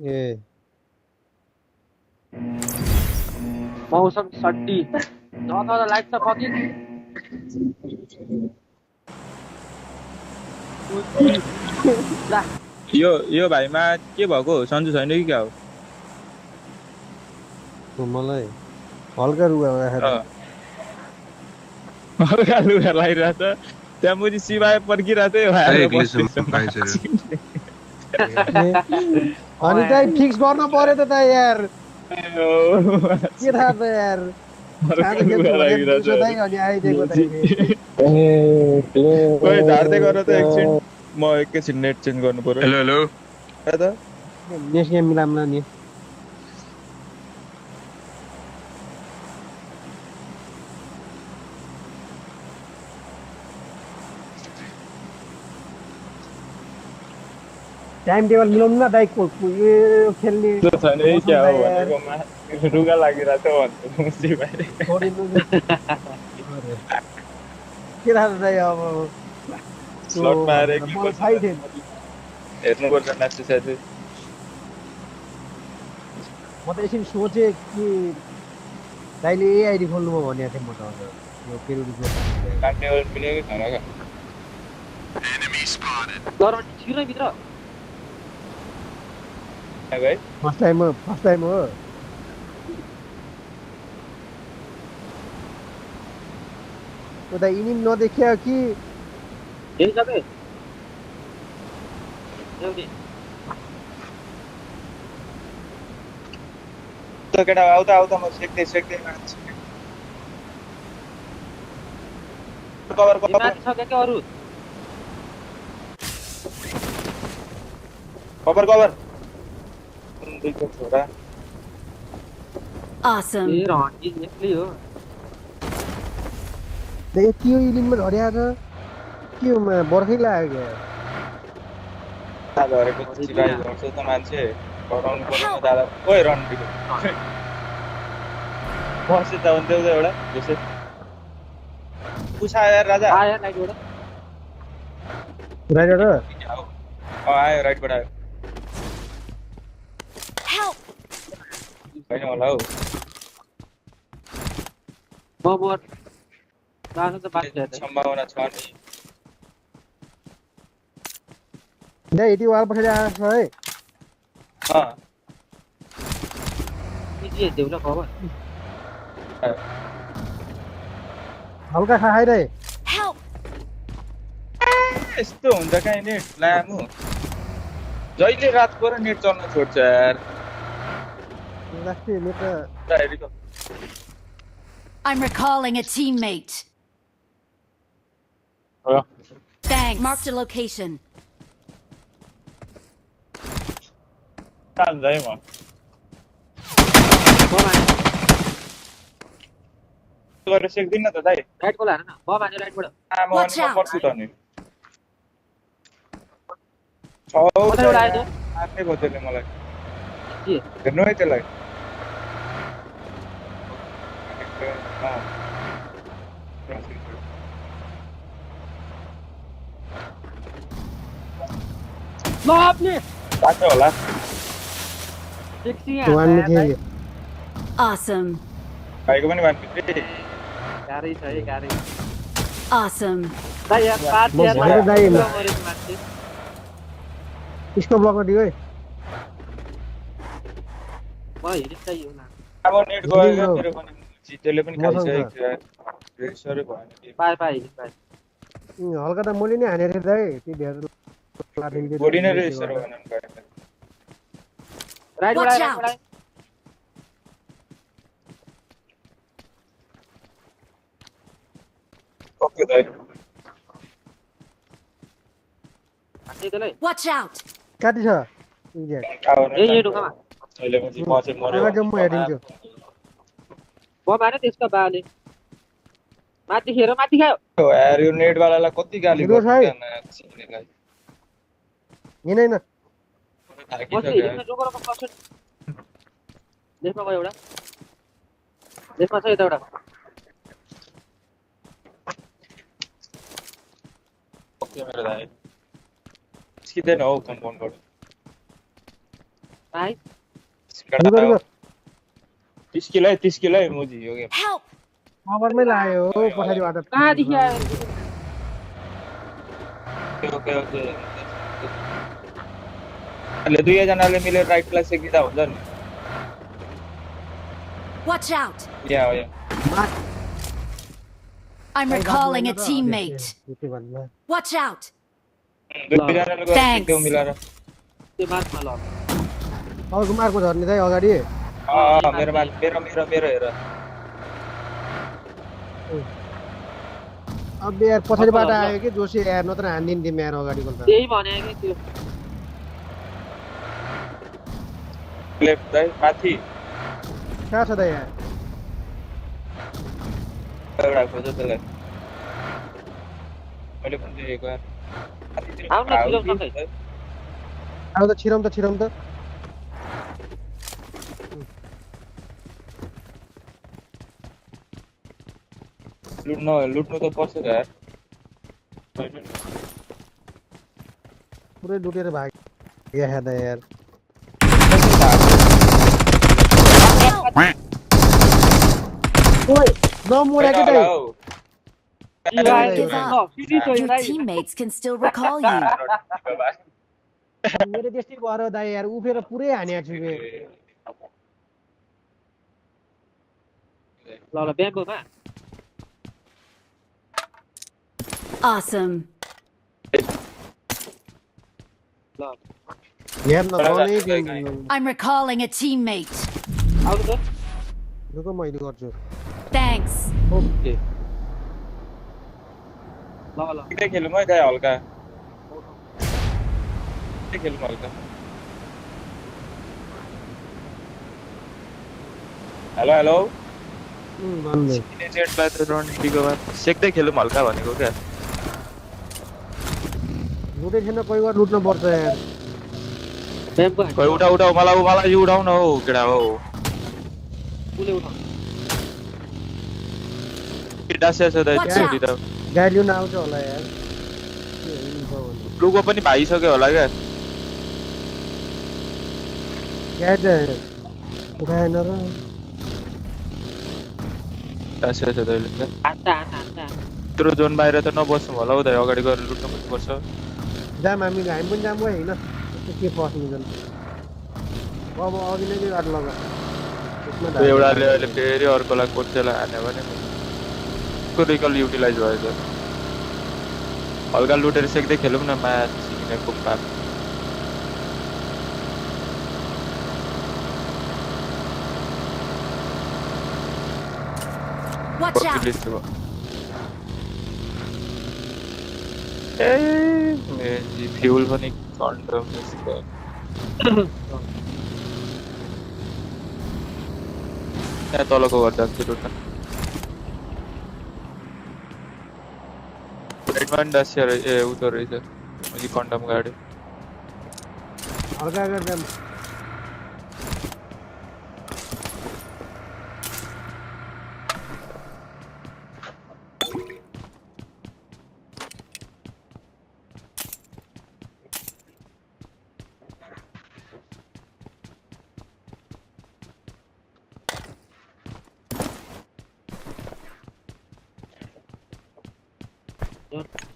ए मौसम सड्डी न लाइट त कति यो भाइमा के भएको हो सन्चो छैन कि क्या हो मलाई हल्का रुगा राखेर हल्का लुगा लगाइरहेछ त्यहाँ मुनि सिवाय पर्खिरहेको थियो आएर बस्दैछ अनि चाहिँ फिक्स गर्न पर्यो त यार के थाहा त यार सानो खेल्छु भने दिउँसो दाइ अनि आइदिएको खोइ झार्दै गर त एकछिन म एकैछिन नेट चेन्ज गर्नु पर्यो हेलो हेलो नेक्स्ट गेम मिलाउँला नि टाइम टेबल मिलाउनु न दाइ यो खेल्ने छैन क्या हो भनेकोमा रुगा लागिरहेको थियो सिवाय के थाहा दाइ अब स्लटमा आएर बल छैन हेर्नुपर्छ म्याच सायद म त एकछिन सोचेँ कि दाइले ए आइडी खोल्नु भनेको थिएँ म त हजुर यो पेरुडीको काट्ने मिलेकै छैन गरम छिर्नै भित्र क्या फर्स्ट टाइम हो उता यिनी नदेखियो कि यही सबै एउटी त केटा आउँदा म सेक्दै मान्छे कभर छ के अरु कभर दुईको छोरा Awesome. ए रन्डी एक्लै हो के यो इलिङमा झर्याएर के हो बर्खै लाग्यो झरेको चिराइ गर्छ त मान्छे गराउनु पर्ने दादा ओइ रन्डीको बसे त हुन्थ्यो एउटा जसै पुछा यार राजा आयो लाइटबाट आयो राइटबाट आयो Help. होइन होला हौ बबर जानु त बाँकी छ सम्भावना छ नि दाइ यति वाल पछाडि आएको छ है पिजी देउला खबर हल्का खाइ रे Help. यस्तो हुन्छ कहीँ नेट लामो जहिले रातको र नेट चल्न छोड्छ यार राष्ट्रिय नेता हेरेको I'm recalling a teammate. Thanks. Marked a location. जान्दै म गरेर सेक्दिन त दाइ राइट कोला हेर न बम हान्यो राइटबाट आमा Watch म out. पर्छु त नि कतैबाट आयो मार्नै भयो त्यसले मलाई के हेर्नु है त्यसलाई ल आपले बाटो होला सेक्सी वान थियो Awesome. भाइको पनि मान्छु गाह्रै छ है गाह्रै Awesome. दाइ यार पार्ट म यार भएर दाइ मरेको मान्छे स्टप ब्लक दियो है मलाई हिट चाहियो न अब नेट गयो मेरो पनि जितेले पनि खाइसकेको थियो रेसरै भएन पाए हिट हल्का त मैले नै हानेको थिएँ दाइ त्यो धेरै बोडी नै रेसर भएन राइटबाट Watch आयो out. ओके दाइ हान्दै त्यसलाई Watch out. कति छ इडियट ए ढुङ्गामा अहिले म चाहिँ मर्यो अगाडि म हेरिन्छु बम हान्यो त्यसको बाले माथि खेर माथि खायो यार यो नेट वालालाई कति गाली हिरो छ है? गर्छ हिँडेन पछि हिटमा जोगरको पर्सन लेफ्टमा गयो एउटा लेफ्टमा छ यता एउटा ओके मेरो दाइ सिधै न हौ कम्पाउन्डबाट नाइस 30 किलो है 30 किलो है मुझी हो गया Help! कभरमै लाग्यो हो पछाडिबाट कहाँदेखि आयो ओके ओके अहिले दुईजनाले मिलेर राइटलाई सेकिदा हुन्छ नि Watch out! या हो या I'm recalling a teammate. Watch out! दुईजनाले गएर Thanks. सेक्यौ मिलाएर त्यो मार्कमा ल अर्को मार्कमा झर्ने दाइ अगाडि मेरो मेरो मेरो मेरो हेर अब यार पछाडिबाट आयो कि जोसी यार नत्र हान्दिन तिमी यार अगाडिको त त्यही भने कि त्यो लेफ्ट दाइ माथि कहाँ छ दाइ यार एउटा खोज त्यसलाई मैले पनि देखेको यार आउन छिराउन खै अब त छिराउँ त लुट्नु त पर्छ यार पुरै लुटेर भाग्यो हेर्दा यार ओइ नमोरेको दाइ Give up. Your teammates can still recall you. मेरो त्यस्तै भएर दाइ यार उफेर पुरै हानेको छु बे ल ल ब्याम्बोमा Awesome. ल हेर्न Ganai I'm recalling a teammate. आउनु त रुक मैले गर्छु Thanks. ओके ल ल के खेलौँ है दाइ हल्का के खेलौँ हल्का हेलो हेलो भन्दै जेटलाई त रणनीतिको बाद सेक्दै खेलौँ हल्का भनेको क्या लुटे छैन कोही बार लुट्न पर्छ यार ब्याम्बो खोइ उठाउ मलाई उठाउ न हौ केटा हो कुले उठाउ डासिया छ दाइ Watch छुटी त गाडी लिन आउँछ होला यार लुगो पनि भाइसक्यो होला क्या गाडी उठाएन र डासिया छ दाइले हान्ता हान्ता त्यत्रो जोन बाहिर त नबस्नु होला हौ दाइ अगाडि गएर लुट्नु पनि पर्छ जाम हामी पनि जाम भयो होइन के फस्नु जन अब अघि नै गाडी लगा त्यो एउटाले अहिले फेरि अर्कोलाई कोचेलाई हान्यो भने त्यसको रिकल युटिलाइज भयो त हल्का लुटेर सेक्दै खेलौँ न म्याच सिक्ने कुप्पा Watch out. ए फ्युल पनि कन्डम त्यहाँ तलको घर जान्छु लुट्न राइटमा डासिया ए उतो रहेछ अघि कन्डम गाडी हल्का अगाडि जाम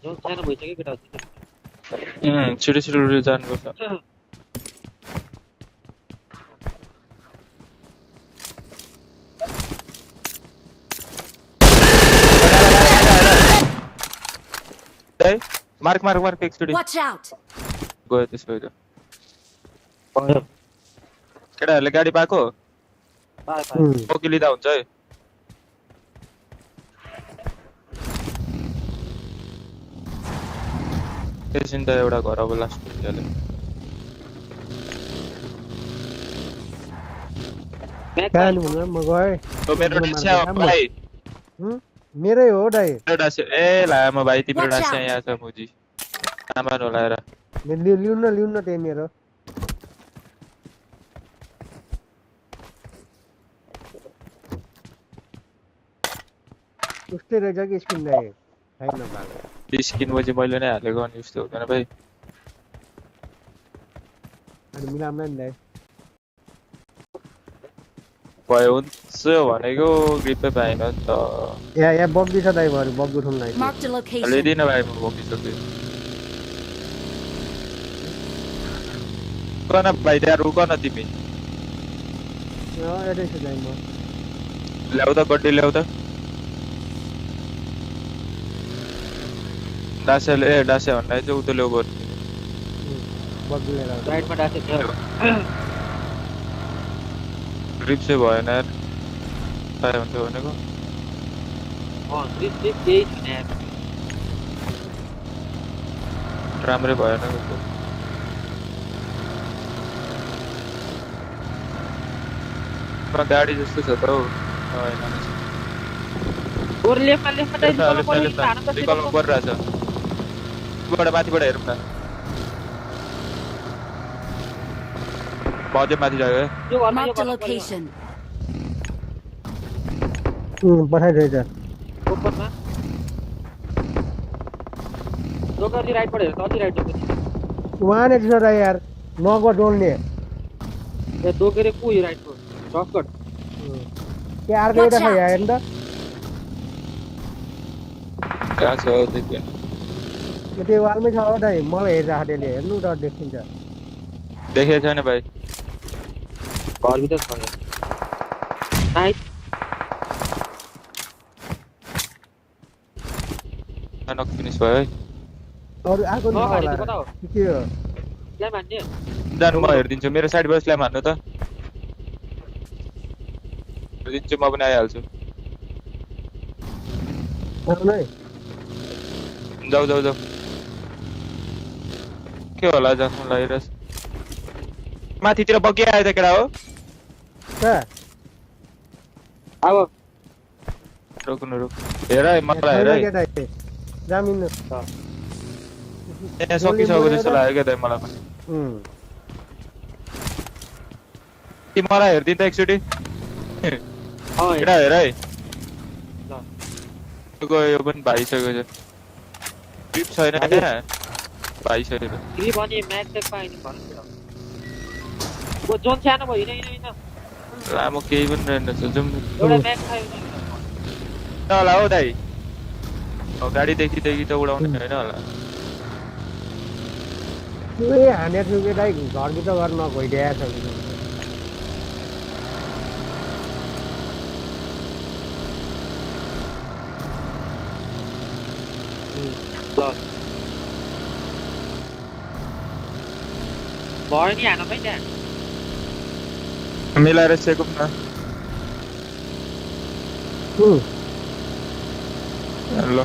जोन सानो भइसक्यो केटा छिटो छिटो जानुपर्छ मार्क मार्क मार्क एकचोटि Watch out. गयो त्यसो त केटाहरूले गाडी पाएको बोकी लिँदा हुन्छ है एकछिन त एउटा घर अब लास्ट कान हुन म गए मेरो डासिया भाइ मेरै हो दाइ मेरो डासिया ए लामो भाइ तिम्रो डासिया यहाँ छ मुजी सामान होला हेर लिउन त्यही मेरो उस्तै रहेछ कि स्किन दाइ छैन भाइ स्किन पछि मैले नै हालेको अनि उस्तो हुँदैन भाइ अनि मिलाउन नि दाइ भयो हुन्छ भनेको ग्रिपै पाएन नि त यहाँ बग्गी छ दाइ भयो बग्गी उठाउनु लागि Marked a location. लिदिन भाइ म बोकिसक्यो कन भाइ त्यहाँ रुक न तिमी यतै छु दाइ म ल्याउ त गड्डी ल्याउ त डासे भन्दा चाहिँ उतो ल्याउ गर्नु बग्गी लिएर आउँछु। राइटमा डासे थियो ग्रिप चाहिँ भएन यार पायो हुन्थ्यो भनेको ट्रिप केही छैन यार राम्रै भएन कस्तो गाडी जस्तो छ त हौ और लेफ्टमा दाइ रिकलमा परिरहेछ बाट माथिबाट हेरौँ न बजे माथि जायो यो घरमा Marked a location. पठाइदिएछ ओपनमा दोकानले राइटबाट हेर्छ अलि राइट दोकान उहाँले छ दाइ यार नगो डोल्ने ए दोकेरे को यो राइटको सर्टकट त्यहाँ अर्को एउटा छ यहाँ हेर्नु त कहाँ छ देखियो त्यो वालमै छ हो दाइ मलाई हेरिरहेको त्यसले हेर्नु त देखिन्छ देखेको छैन भाइ घरभित्र छ नाइट नक फिनिस भयो है अरू आएको नि गाडी होला कता हो के हो स्ल्याम हान्ने जानु म हेरिदिन्छु मेरो साइडबाट स्ल्याम हान्नु त हेरिदिन्छु म पनि आइहाल्छु आउनु है जाऊ के होला जानु लागिरहेछ माथितिर बग्गी आयो त केटा हो कहाँ अब रोक्नु हेर है मलाई हेर है जामिन यहाँ सकिसक्यो जस्तो लाग्यो क्या दाइ मलाई पनि कि मलाई हेरिदिनु त एकचोटि केटा हेर है यो पनि भाइसक्यो छ ट्रिप छैन यहाँ भाइसक्यो ग्रिप अनि म्याच टेक पाइने भन्नु वो जोन सानो भयो हैन लामो केही पनि रहेनछ जाउँ एउटा म्याच खायो न होला हौ दाइ गाडीदेखि त उडाउने होइन होला हानेको छु कि दाइ घरभित्र गर्न गइदिएको छ ल भयो नि हान पनि त्यहाँ मिलाएर सेकौँ न ल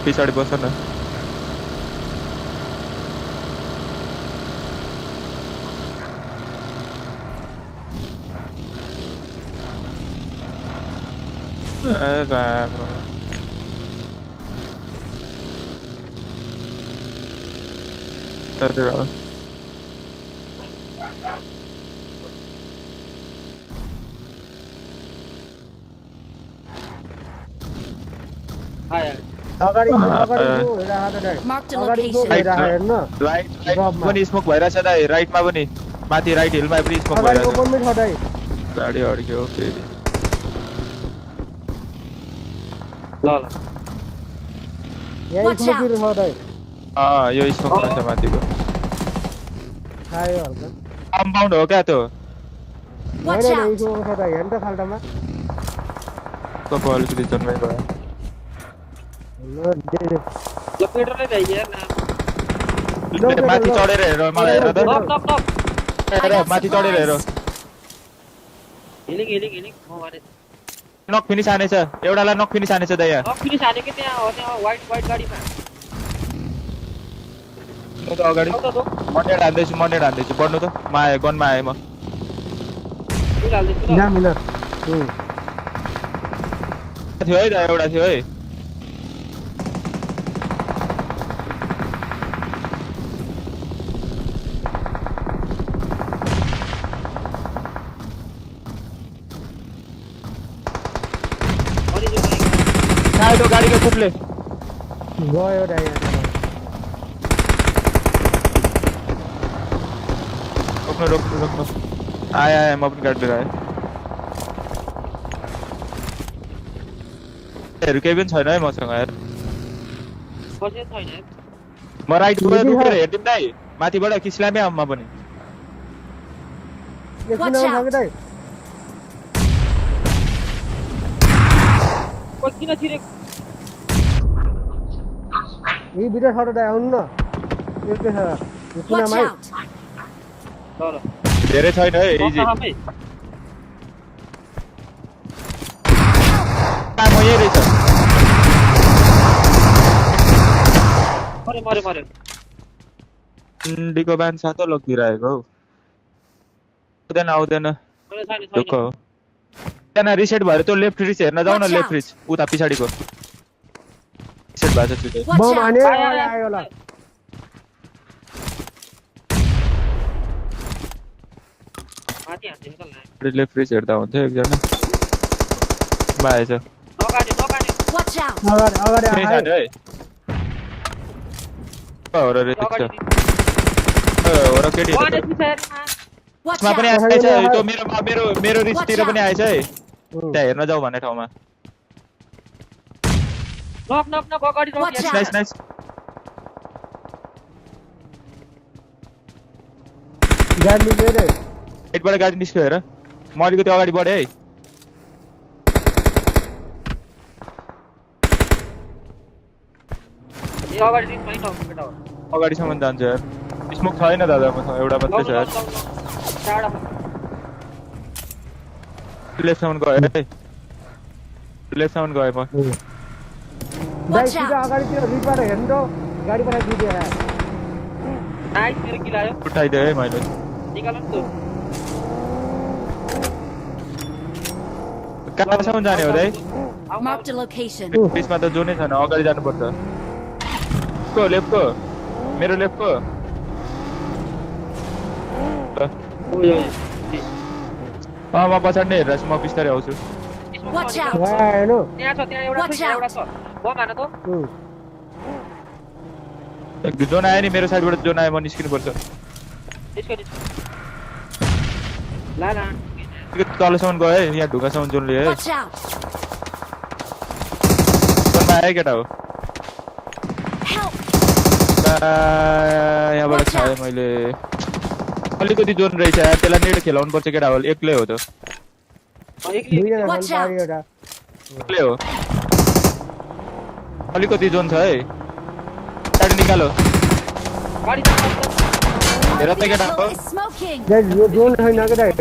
पछाडि बस न अगाडि Marked a अगाडि location. हेर्नु राइट पनि स्मोक भइरहेछ दाइ राइटमा पनि माथि राइट हिलमा पनि स्मोक अगाडि भइरहेछ ओपनमै छ दाइ गाडी अड्क्यो फेरि ल यहाँ Watch out. स्मोकिङ छ दाइ यो स्मोकमा छ माथिको खायो हल्का कम्पाउन्ड हो क्या त्यो Watch होइन out. स्मोक छ दाइ हेर्नु त खाल्टामा कपो अलिकति जन्मै भयो ल दे ल पेट्रोलै ल्याइ यार नाम माथि चढेर हेर मलाई हेर त नप नप नप हेर माथि चढेर हेर हिलिङ म भने नक फिनिस हानेछ एउटालाई नक फिनिस हानेछ दाइ यहाँ नप फिनिस हानेको त्यहाँ हो त्यहाँ वाइट गाडीमा म त अगाडि आउ त दो मन्डेड हान्दैछु बढ्नु त म आएँ गनमा आएँ म फिल हाल्दैछु ल जामिन थियो है दा एउटा थियो है अनि जो साइडको गाडीको कुपले गयो दाइ यहाँ रोक्नु आया म पनि गाडी लिएर आएँ केही पनि छैन है मसँग यार बसेको छैन म राइट गएर रुकेर हेर्दिम दाइ माथिबाट किस्लामै आम्मा पनि एकछिन आउनु सक्यो दाइ किन छिरेको यही भिडियो छोटो दाइ आउनु न यस्तै छ यो Watch सुनामै out! ल धेरै छैन है इजी म यही रहेछ मरे डिको बान सातो लगिरहेको हौ आउँदैन दुःख हो त्यहाँ रिसेट भएर त्यो लेफ्ट रिच हेर्न जाऊ न Watch लेफ्ट out. रिच उता पछाडिको रिसेट भएको छ छिटै Watch बम out! हान्यो आयो, आयो, आयो होला माथि हान्दिनु त ल लेफ्ट रिच हेर्दा हुन्थ्यो एकजना आएछ नगाड्यो Watch out! अगाडि अगाडि फेरि आयो जाने है हो र रिच छ हो र केटी Watch यसमा पनि out! आएछ त्यो मेरो रिचतिर पनि आएछ है त्यहाँ हेर्न जाऊ भन्ने ठाउँमा नक अगाडि Watch out. नाइस नाइस गाडी लिएर साइडबाट गाडी निस्क्यो हेर म अलिकति अगाडि बढेँ है ए अगाडि रिङ पनि नहुनु केटा हो अगाडिसम्म जान्छ यार स्मोक छैन दादा मसँग एउटा मात्रै छ यार टाढामा लेफ्टसम्म गयो है लेफ्टसम्म गएँ म दाइ Watch सिधा out! अगाडितिर रिचबाट हेर्नु त गाडी पठाइ दिइदियो यार नाइस मेरो किल आयो उठाइदिएँ है मैले निकाल न तँ कहाँसम्म जाने हो दाइ Marked a location. बिचमा त जो नै छैन अगाडि जानुपर्छ को लेफ्टको मेरो लेफ्टको म पछाडि नै हेरेर छु म बिस्तारै आउँछु Watch out! हेर्नु त्यहाँ छ त्यहाँ एउटा Watch छ एउटा छ बम हान त जोन आयो नि मेरो साइडबाट जोन आयो म निस्किनुपर्छ त्यसको ला अलिकति तलसम्म गयो है यहाँ ढुङ्गासम्म जोन लियो है Watch out! जोनमा आयो केटा हो Help! यहाँबाट Watch खाएँ out. मैले अलिकति जोन रहेछ यार त्यसलाई नेट खेलाउनु पर्छ केटा हो एक्लै हो त दुईजना Watch छन् out. पारि एउटा एक्लै हो अलिकति जोन छ है गाडी निकालो गाडी हेर त केटा हो Vehicle is smoking! दाइ यो जोन छैन के दाइ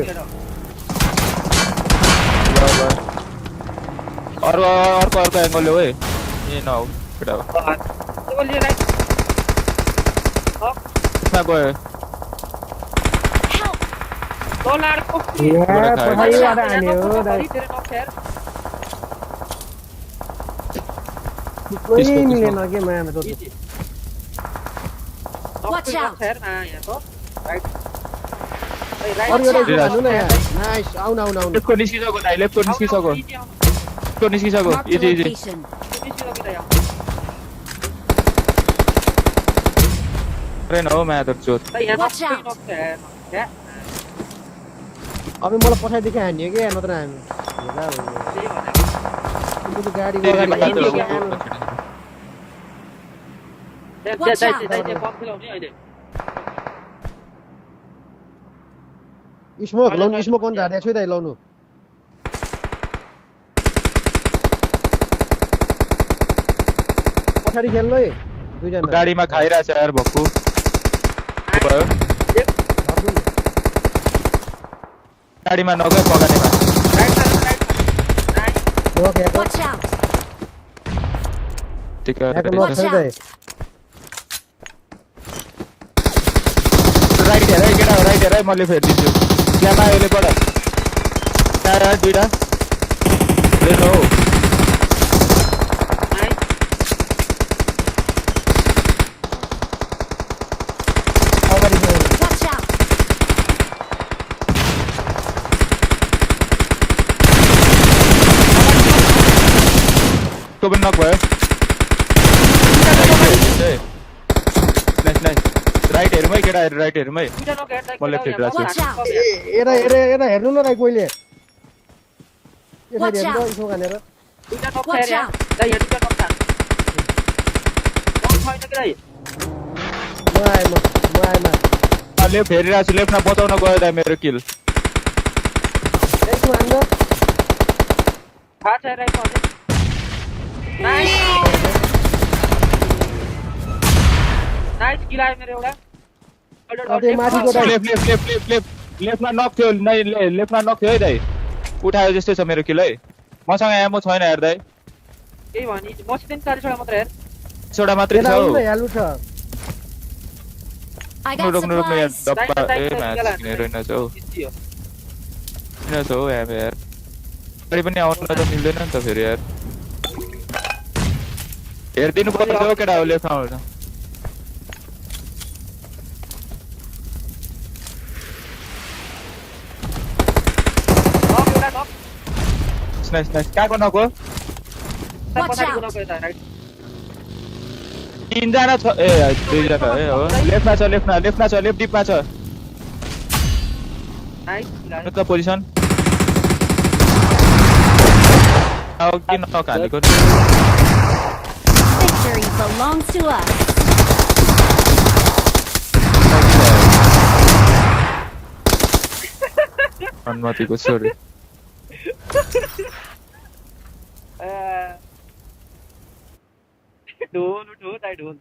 अर्को एङ्गल हो है ए नहो केटा हो त्यो लिएर राइट कहाँ गयो Help! तो लाड को यहाँ पछाडिबाट हान्यो दाइ तेरे नक यार कोही मिलेन के मायामा त Watch out. यार ना यहाँ तो राइट अरू एउटा जोन हान्नु न यार नाइस आउन आउन आउन लेफ्टको निस्किसक्यो दाइ लेफ्टको निस्किसक्यो Marked a easy location. Train हो माया त चोट Watch out. अब मलाई पछाडिदेखि हान्यो कि नत्र हामी गाडी Watch out. स्मोक लाउनु स्मोक पनि झार्दै छु दाइ लाउनु पछाडि खेल्नु है दुईजना गाडीमा खाइरहेछ यार भक्कु भयो गाडीमा नगयो पगानेमा Watch out! टिका Watch out. राइट हेर है केटा राइट हेर है मैले फेरिदिन्छु त्यहाँ आयो पढ त्यहाँ दुईटा रेड हो Watch out! त्यो पनि नक भयो नाइस नाइस राइट हेरौँ है केटाहरू राइट हेरौँ है दुईटा नक हेर्दा म लेफ्ट हेरिरहेको छु। Watch out. यता हेर्नु न राई कोहीले Watch हेर्नु out. यसो खानेर दुईटा नक Watch छ यार out. दाइ यहाँ दुईटा नक छ नक छैन कि दाइ म आएमा लेफ्ट हेरिरहेको छु लेफ्टमा बचाउन गयो दा मेरो किल यसो हान्नु थाहा छ राइट अझै नाइस नाइस किल आयो मेरो एउटा त्यो माथिको दाइ लेफ्टमा नक थियो लेफ्टमा नक थियो है दाइ उठायो जस्तै छ मेरो किल है मसँग एमो छैन यार दाइ केही भयो नि मसित 40 वटा मात्र हेर 20 वटा मात्रै छ यता हौ आउनु न यालु छ I got रोक्नु यार supplies. डब्बा दाइ, ए दाइ, म्याच दाइ, किनेर रहेनछ हौ जित्यो किन छ हौ एम यार गाडी पनि आउन त मिल्दैन नि त फेरि यार हेरिदिनु पर्छ हौ केटा हो लेफ्टमा आउँछ नक एउटा नक नाइस कहाँको नक हो त्यहाँ पछाडिको नक यता राइट तीनजना छ ए दुईजना ए हो लेफ्टमा छ लेफ्ट डिपमा छ नाइस किल आयो त पोजिसन अब किन नक हालेको Victory belongs to us. अनुमतिको छोरी ढोल उठो दाइ ढोल